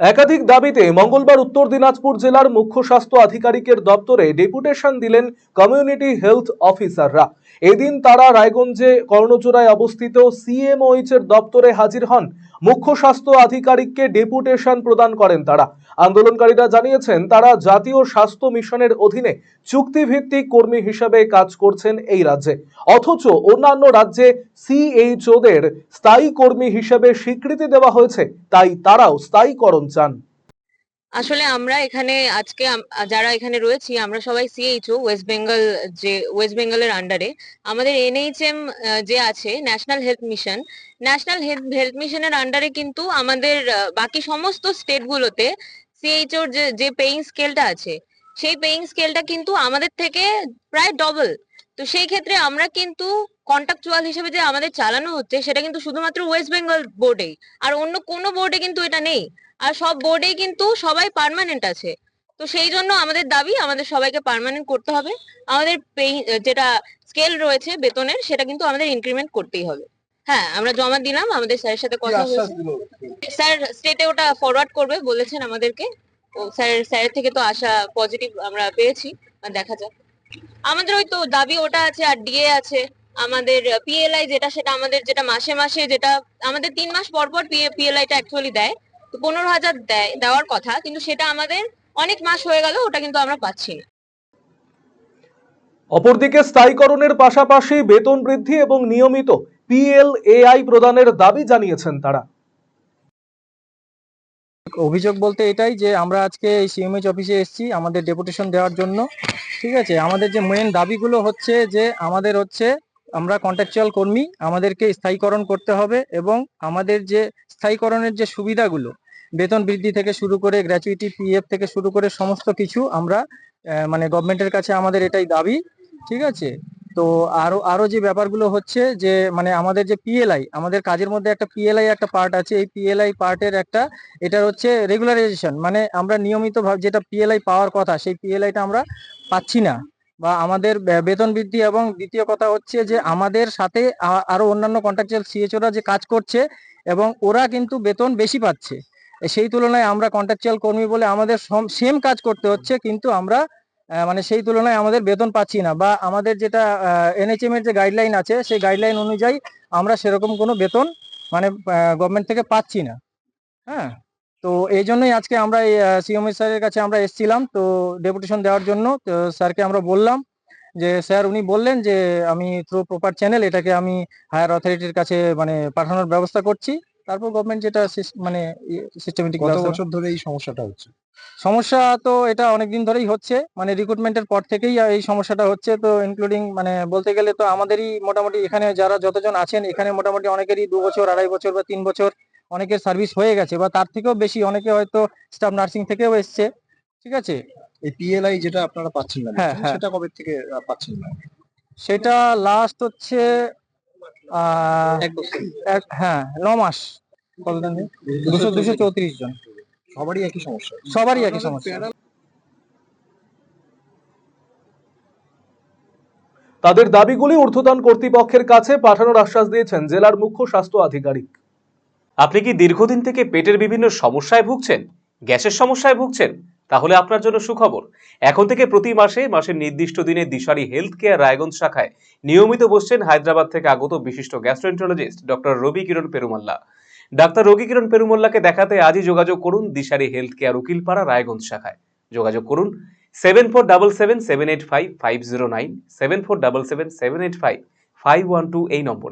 একাধিক দাবিতে মঙ্গলবার উত্তর দিনাজপুর জেলার মুখ্য স্বাস্থ্য আধিকারিকের দপ্তরে ডেপুটেশন দিলেন কমিউনিটি হেলথ অফিসাররা। এদিন তারা রায়গঞ্জে কর্ণজোড়ায় অবস্থিত সিএমওএইচ এর দপ্তরে হাজির হন। মুখ্য স্বাস্থ্য আধিকারিককে ডেপুটেশন প্রদান করেন তারা। আন্দোলনকারীরা জানিয়েছেন তারা জাতীয় স্বাস্থ্য মিশনের অধীনে চুক্তিভিত্তিক কর্মী হিসেবে কাজ করছেন এই রাজ্যে, অথচ অন্যান্য রাজ্যে সিএইচওদের স্থায়ী কর্মী হিসেবে স্বীকৃতি দেওয়া হয়েছে, তাই তারাও স্থায়ীকরণ চান। আসলে আমরা এখানে আজকে যারা এখানে রয়েছি আমরা সবাই সিএইচও ওয়েস্ট বেঙ্গলের আন্ডারে আমাদের এনএইচএম যে আছে ন্যাশনাল হেলথ মিশনের আন্ডারে কিন্তু আমাদের বাকি সমস্ত স্টেটগুলোতে সিএইচওর যে পেইং স্কেলটা আছে সেই পেইং স্কেলটা কিন্তু আমাদের থেকে প্রায় ডবল। তো সেই ক্ষেত্রে আমরা কিন্তু কন্ট্রাকচুয়াল হিসেবে যে আমাদের চালানো হচ্ছে সেটা কিন্তু শুধুমাত্র ওয়েস্ট বেঙ্গল বোর্ডেই, আর অন্য কোনো বোর্ডে কিন্তু এটা নেই। আর সব বোর্ডেই কিন্তু সবাই পার্মানেন্ট আছে। তো সেই জন্য আমাদের দাবি আমাদের সবাইকে পার্মানেন্ট করতে হবে। আমাদের যেটা স্কেল রয়েছে বেতনের সেটা কিন্তু আমাদের ইনক্রিমেন্ট করতেই হবে। হ্যাঁ, আমরা জমা দিলাম, আমাদের স্যারের সাথে কথা হয়েছে। স্যার স্টেটে ওটা ফরওয়ার্ড করবে বলেছেন আমাদেরকে। ও স্যারের থেকে তো আশা পজিটিভ আমরা পেয়েছি, দেখা যাক। আমাদের ওই তো দাবি ওটা আছে, আর ডিএ আছে আমাদের পিএলআই যেটা, সেটা আমাদের যেটা মাসে মাসে যেটা আমাদের 3 মাস পর পর পিএলআইটা অ্যাকচুয়ালি দেয়। তো 15,000 দেওয়ার কথা, কিন্তু সেটা আমাদের অনেক মাস হয়ে গেল, ওটা কিন্তু আমরা পাচ্ছি না। অপরদিকে স্থায়ীকরণের পাশাপাশি বেতন বৃদ্ধি এবং নিয়মিত পিএলএআই প্রদানের দাবি জানিয়েছেন তারা। অভিযোগ বলতে এটাই যে আমরা আজকে এই সিএমএইচ অফিসে এসেছি আমাদের ডেপুটেশন দেওয়ার জন্য। ঠিক আছে, আমাদের যে মেন দাবিগুলো হচ্ছে যে আমাদের হচ্ছে আমরা কন্ট্রাকচুয়াল কর্মী, আমাদেরকে স্থায়ীকরণ করতে হবে এবং আমাদের যে স্থায়ীকরণের যে সুবিধাগুলো বেতন বৃদ্ধি থেকে শুরু করে গ্র্যাচুইটি পিএফ থেকে শুরু করে সমস্ত কিছু আমরা মানে গভর্নমেন্টের কাছে আমাদের এটাই দাবি। ঠিক আছে, তো আরো যে ব্যাপারগুলো হচ্ছে যে মানে আমাদের যে পিএলআই, আমাদের কাজের মধ্যে একটা পিএলআই একটা পার্ট আছে, এই পিএলআই পার্টের একটা এটার হচ্ছে রেগুলারাইজেশন, মানে আমরা নিয়মিত যেটা পিএলআই পাওয়ার কথা সেই পিএলআইটা আমরা পাচ্ছি না, বা আমাদের বেতন বৃদ্ধি, এবং দ্বিতীয় কথা হচ্ছে যে আমাদের সাথে আরো অন্যান্য কন্ট্রাকচুয়াল সিএচওরা যে কাজ করছে এবং ওরা কিন্তু বেতন বেশি পাচ্ছে, সেই তুলনায় আমরা কন্ট্রাকচুয়াল কর্মী বলে আমাদের সেম কাজ করতে হচ্ছে, কিন্তু আমরা মানে সেই তুলনায় আমাদের বেতন পাচ্ছি না, বা আমাদের যেটা এনএইচএম এর যে গাইডলাইন আছে সেই গাইডলাইন অনুযায়ী আমরা সেরকম কোনো বেতন মানে গভর্নমেন্ট থেকে পাচ্ছি না। হ্যাঁ, তো এই জন্যই আজকে আমরা এই সিএমএস স্যারের কাছে আমরা এসেছিলাম তো ডেপুটেশন দেওয়ার জন্য। তো স্যারকে আমরা বললাম যে স্যার, উনি বললেন যে আমি থ্রু প্রপার চ্যানেল এটাকে আমি হায়ার অথরিটির কাছে মানে পাঠানোর ব্যবস্থা করছি, তারপর গভর্নমেন্ট যেটা মানে সিস্টেমেটিক। কত বছর ধরে এই সমস্যাটা হচ্ছে? সমস্যা তো এটা অনেকদিন ধরেই হচ্ছে, মানে রিক্রুটমেন্টের পর থেকেই এই সমস্যাটা হচ্ছে, তো ইনক্লুডিং মানে বলতে গেলে তো আমাদেরই মোটামুটি এখানে যারা যতজন আছেন এখানে মোটামুটি অনেকেরই 2 বছর 2.5 বছর বা 3 বছর অনেকের সার্ভিস হয়ে গেছে, বা তার থেকেও বেশি, অনেকে হয়তো স্টাফ নার্সিং থেকেও এসছে। ঠিক আছে, এই পিএলআই যেটা আপনারা পাচ্ছেন না, হ্যাঁ, হ্যাঁ। সেটা কবে থেকে পাচ্ছেন না? সেটা লাস্ট হচ্ছে হ্যাঁ 9 মাস। কতদিন? 234 জন। সবারই একই সমস্যা? সবারই একই সমস্যা। তাদের দাবিগুলি ঊর্ধ্বতন কর্তৃপক্ষের কাছে পাঠানোর আশ্বাস দিয়েছেন জেলার মুখ্য স্বাস্থ্য আধিকারিক। আপনি কি দীর্ঘদিন থেকে পেটের বিভিন্ন সমস্যায় ভুগছেন, গ্যাসের সমস্যায় ভুগছেন? তাহলে আপনার জন্য সুখবর। এখন থেকে প্রতি মাসের নির্দিষ্ট দিনে দিশারি হেলথ কেয়ার রায়গঞ্জ শাখায় নিয়মিত বসছেন হায়দ্রাবাদ থেকে আগত বিশিষ্ট গ্যাস্ট্রোএন্টারোলজিস্ট ডক্টর রবি কিরণ পেরুমাল্লা। ডাক্তার রবি কিরণ পেরুমাল্লাকে দেখাতে আজই যোগাযোগ করুন দিশারি হেলথ কেয়ার উকিলপাড়া রায়গঞ্জ শাখায়। যোগাযোগ করুন 7477785509, 7477785512 এই নম্বরে।